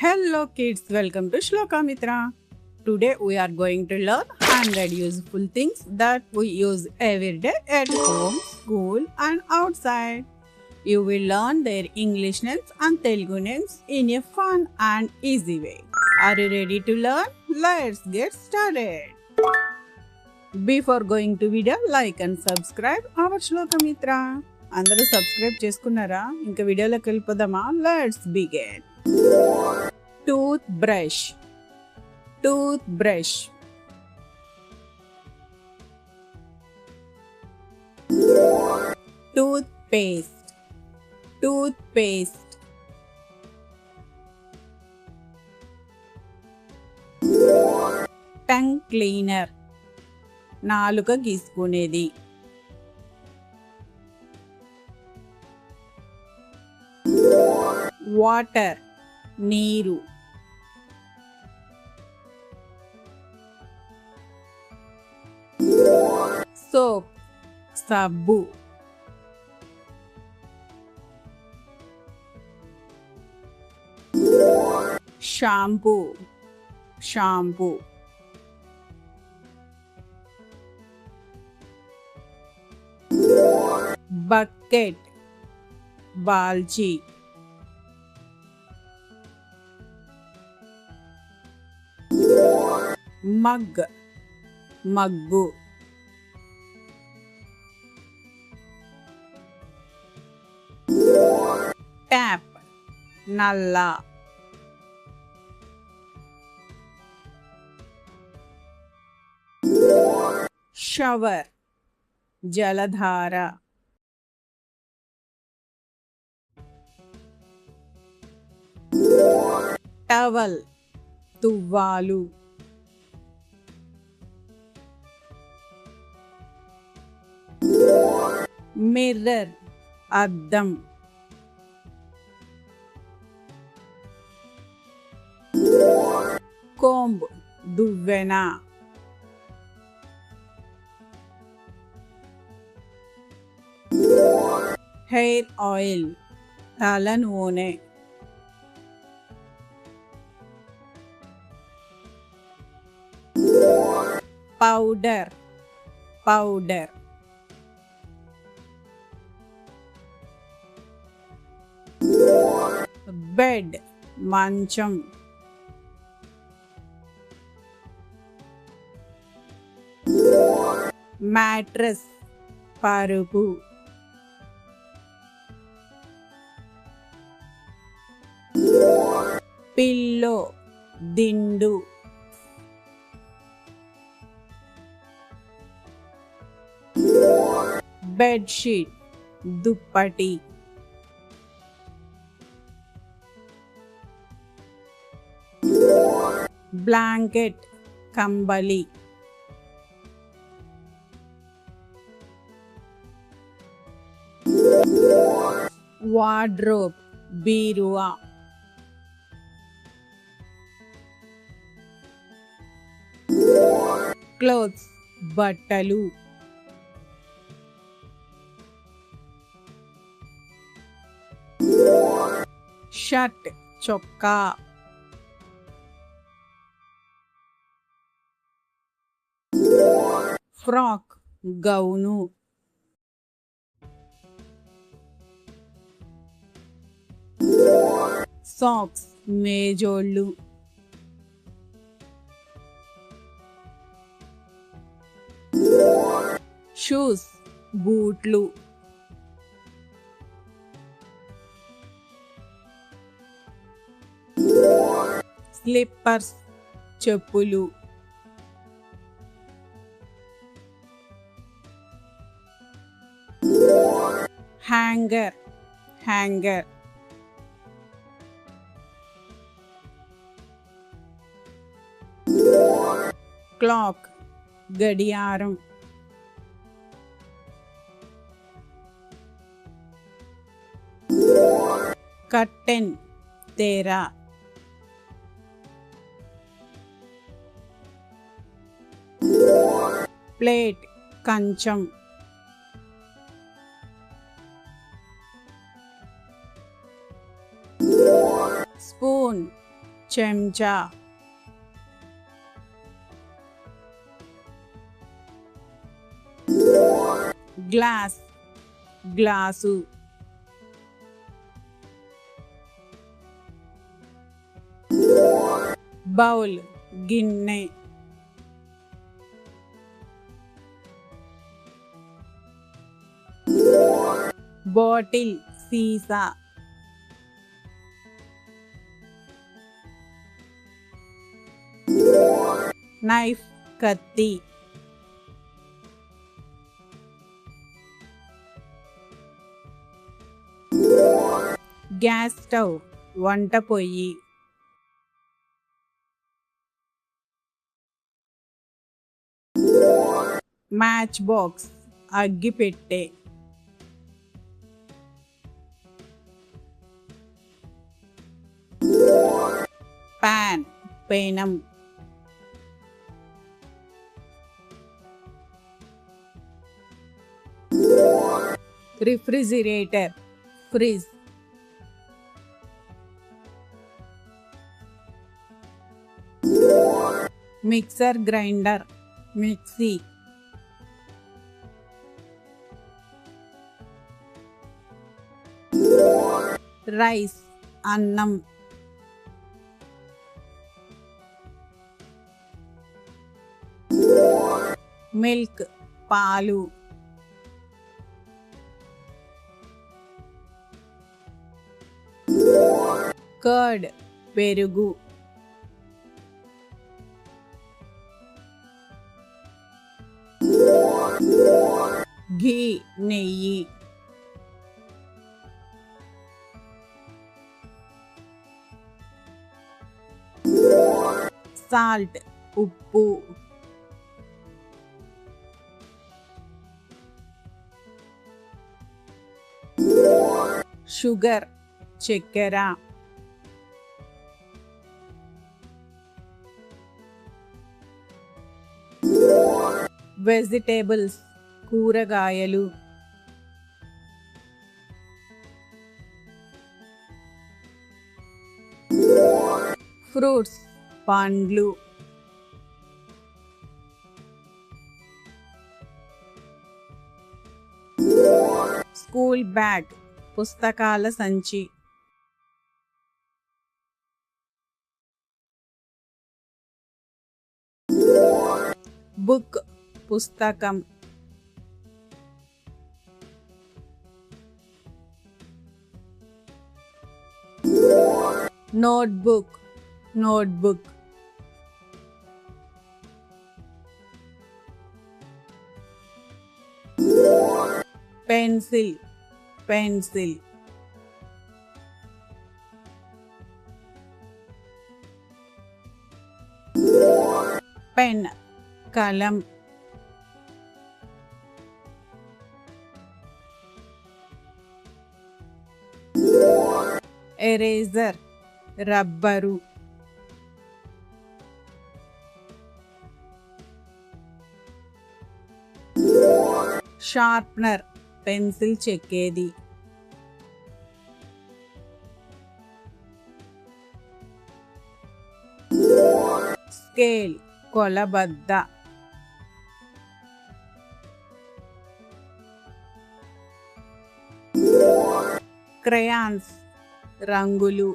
Hello kids, welcome to Slokamithra. Today we are going to learn 100 useful things that we use every day at home, school and outside. You will learn their English names and Telugu names in a fun and easy way. Are you ready to learn? Let's get started. Before going to video, like and subscribe our Slokamithra. అందరూ subscribe చేసుకున్నారా? ఇంకా వీడియోలోకి వెళ్ళిపోదామా? Let's begin. Toothbrush, toothbrush. Toothpaste, toothpaste. Tongue cleaner, నాలుక గీసుకునేది. Water, నీరు. Soap, సబ్బు. Shampoo, shampoo. Bucket, బాల్చి. Mug, mug. Tap, నల్ల. Shower, జలధార. Towel, తువ్వాలు. Mirror, అద్దం. Comb, దువ్వెన. Hair oil, తల నూనె. Powder, powder. Bed, మంచం. Mattress, పరుపు. Pillow, దిండు. Bedsheet, దుప్పటి. Blanket, కంబలి. Wardrobe, బీరువా. Clothes, బట్టలు. Shirt, చొక్కా. Frock, gown. Socks, మేజోళ్ళు. Shoes, బూట్లు. Slippers, చెప్పులు. Hanger, hanger. Clock, గడియారం. Curtain, తెర. Plate, కంచం. Spoon, చెంచా, గ్లాస్, గ్లాసు, బౌల్, గిన్నె, బాటిల్, సీసా, నైఫ్, కత్తి, గ్యాస్ స్టవ్, వంట పొయ్యి, మ్యాచ్ బాక్స్, అగ్గిపెట్టె, పాన్, పెనం, refrigerator, fridge, mixer grinder, mixie, rice, అన్నం, మిల్క్, పాలు, కర్డ్, పెరుగు, ఘీ, నెయ్యి, సాల్ట్, ఉప్పు, షుగర్, చక్కెర, వెజిటేబుల్స్, కూరగాయలు, ఫ్రూట్స్, పండ్లు, స్కూల్ బ్యాగ్, పుస్తకాల సంచి, బుక్, పుస్తకం, notebook, notebook, pencil, pencil, pen, కలం, ఎరేజర్, రబ్బరు, షార్ప్నర్, పెన్సిల్ చెక్కేది, స్కేల్, కొలబద్ద, క్రయాన్స్, రంగులు,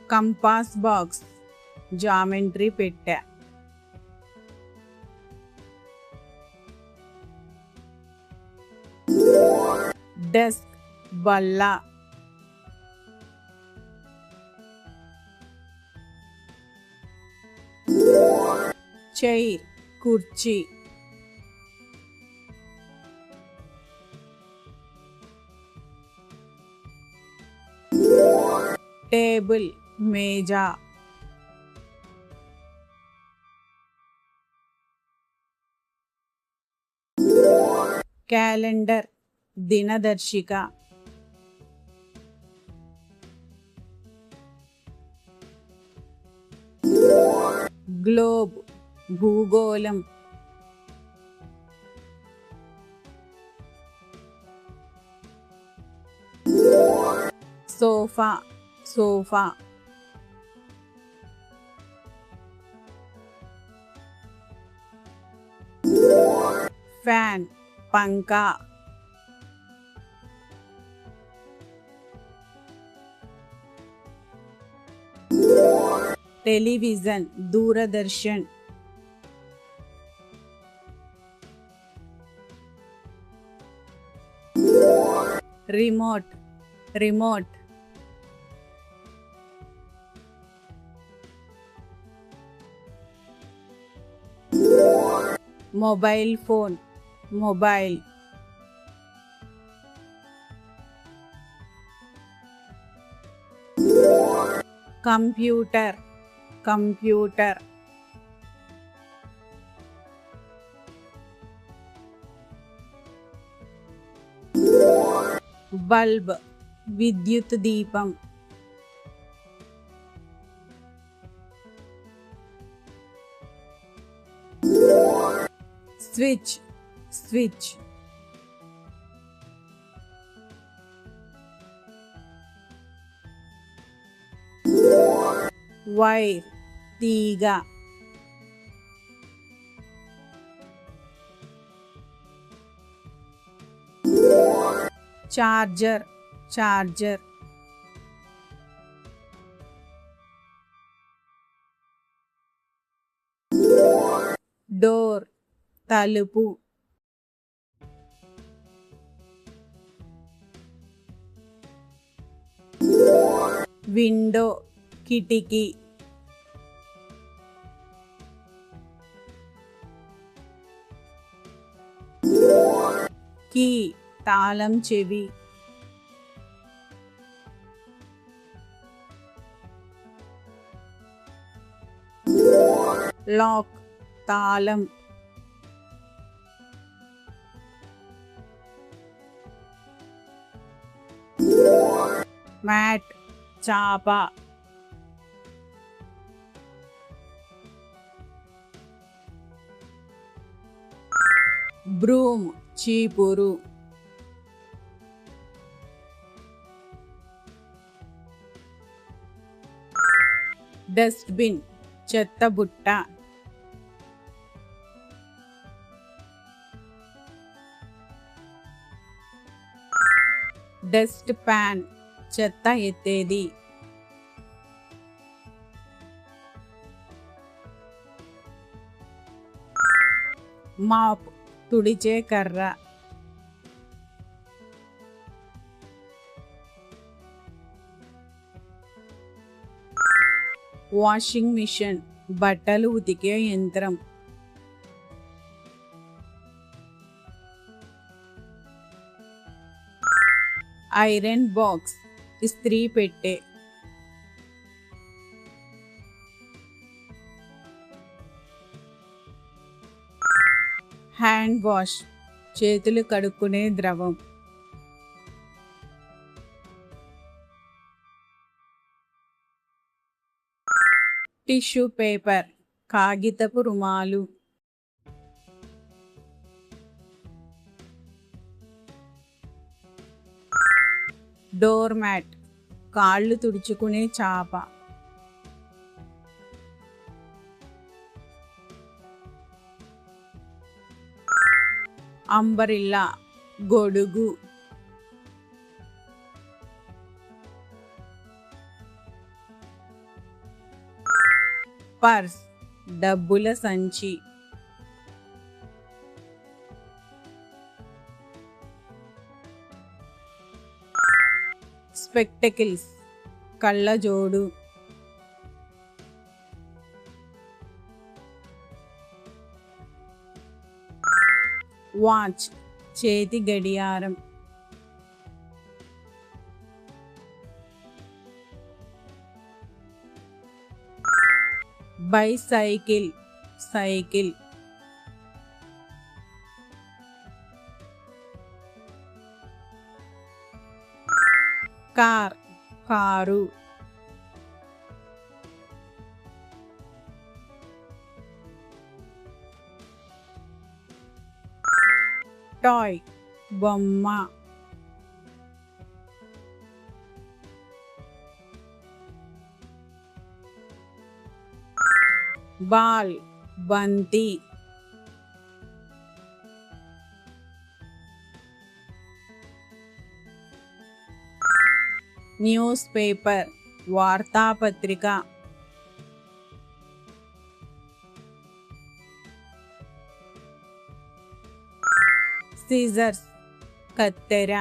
కంపాస్ బాక్స్, జామెంట్రీ పెట్టె, డెస్క్, బల్ల, చైర్, కుర్చీ, టేబుల్, మేజా, క్యాలెండర్, దినదర్శిక, గ్లోబ్, భూగోళం, sofa, sofa. Fan, panka. Television, Doordarshan. Remote, remote. Mobile phone, mobile. Computer, computer. Bulb, విద్యుత్ దీపం. Switch, switch. Wire, తీగ. Charger, charger. Door, తలుపు. Window, కిటికీ. Key, తాళం చెవి. Lock, తాళం. Mat, చాప. Broom, చీపురు. Dustbin, చెత్తబుట్ట. Dust pan, చెత్త ఎత్తేది. Mop, తుడిచే కర్ర. వాషింగ్ మిషన్, బట్టలు ఉతికే యంత్రం. ఐరన్ బాక్స్, ఇస్త్రీ పెట్టె. హ్యాండ్ వాష్, చేతులు కడుక్కునే ద్రవం. టిష్యూ పేపర్, కాగితపు రుమాలు. డోర్ మ్యాట్, కాళ్ళు తుడుచుకునే చాప. అంబరిల్లా, గొడుగు. పర్స్, డబ్బుల సంచి. స్పెక్టకిల్స్, కళ్ళజోడు. వాచ్, చేతి గడియారం. Bicycle, cycle. Car, car. Toy, బొమ్మ. ball, banti. Newspaper, వార్తాపత్రిక. Scissors, కత్తెర.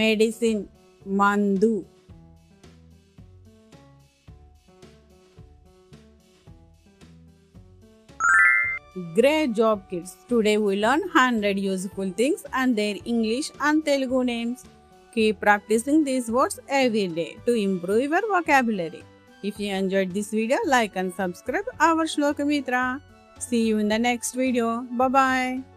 Medicine, మందు. Great job, kids. Today we learned 100 useful things and their English and Telugu names. Keep practicing these words every day to improve your vocabulary. If you enjoyed this video, like and subscribe our Slokamithra. See you in the next video. Bye-bye.